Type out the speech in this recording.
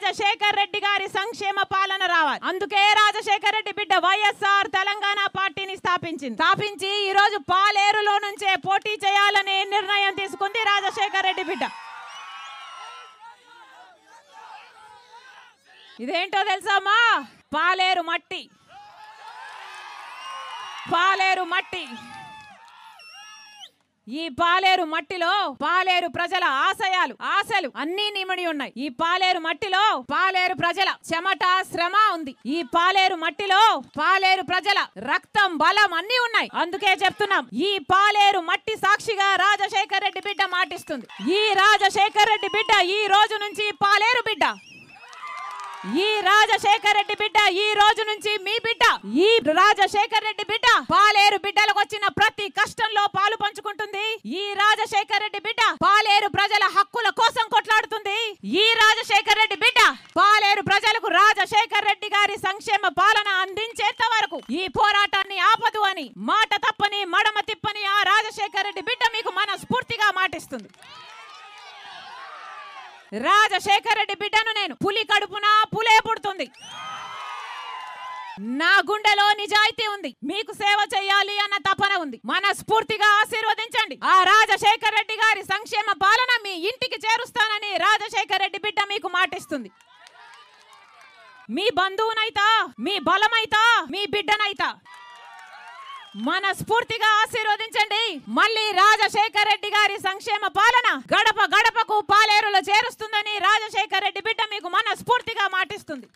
రాజశేఖర్ రెడ్డి గారి సంక్షేమ పాలన రావాలి. అందుకే రాజశేఖర్ రెడ్డి బిడ్డ వైఎస్ఆర్ తెలంగాణ పార్టీని స్థాపించి ఈ రోజు పాలేరులో నుంచే పోటీ చేయాలని నిర్ణయం తీసుకుంది రాజశేఖర్ రెడ్డి బిడ్డ. ఇదేంటో తెలుసామా? పాలేరు మట్టి. ఈ పాలేరు మట్టిలో పాలేరు ప్రజల ఆశలు అన్ని నిమిడి ఉన్నాయి. ఈ పాలేరు మట్టిలో పాలేరు ప్రజల చెమట, శ్రమ ఉంది. ఈ పాలేరు మట్టిలో పాలేరు ప్రజల రక్తం, బలం అన్ని ఉన్నాయి. అందుకే చెప్తున్నాం, ఈ పాలేరు మట్టి సాక్షిగా రాజశేఖర్ రెడ్డి బిడ్డ మాటిస్తుంది. ఈ రాజశేఖర్ రెడ్డి బిడ్డ ఈ రోజు నుంచి పాలేరు బిడ్డ. ఈ రాజశేఖర్ రెడ్డి బిడ్డ ఈ రోజు నుంచి మీ బిడ్డ. ఈ రాజశేఖర్ రెడ్డి బిడ్డ పాలేరు బిడ్డలకు వచ్చిన ప్రతి కష్టంలో పాలు పంచుకుంటుంది. ఈ రాజశేఖర్ రెడ్డి బిడ్డ పాలేరు ప్రజల హక్కుల కోసం కొట్లాడుతుంది. ఈ రాజశేఖర్ రెడ్డి బిడ్డ పాలేరు ప్రజలకు రాజశేఖర్ రెడ్డి గారి సంక్షేమ పాలన అందించేంత వరకు ఈ పోరాటాన్ని ఆపదు అని మాట తప్పని మడమ తిప్పని ఆ రాజశేఖర్ రెడ్డి బిడ్డ మీకు మనస్ఫూర్తిగా మాటిస్తుంది. రాజశేఖర్ రెడ్డి బిడ్డను నేను పులి కడుపున పులే పుడుతుంది. నా గుండెలో నిజాయితీ ఉంది. మీకు సేవ చేయాలి అన్న తపన ఉంది. మనస్ఫూర్తిగా ఆశీర్వదించండి. ఆ రాజశేఖర్ రెడ్డి గారి సంక్షేమ పాలన మీ ఇంటికి చేరుస్తానని రాజశేఖర్ రెడ్డి బిడ్డ మీకు మాటిస్తుంది. మీ బంధువునైతా, మీ బలమైతా, మీ బిడ్డనైతా మనస్ఫూర్తిగా ఆశీర్వదించండి. మళ్ళీ రాజశేఖర్ రెడ్డి గారి సంక్షేమ పాలన గడప గడపకు పాలేరులో చేరుస్తుందని రాజశేఖర్ రెడ్డి బిడ్డ మీకు మనస్ఫూర్తిగా మాటిస్తుంది.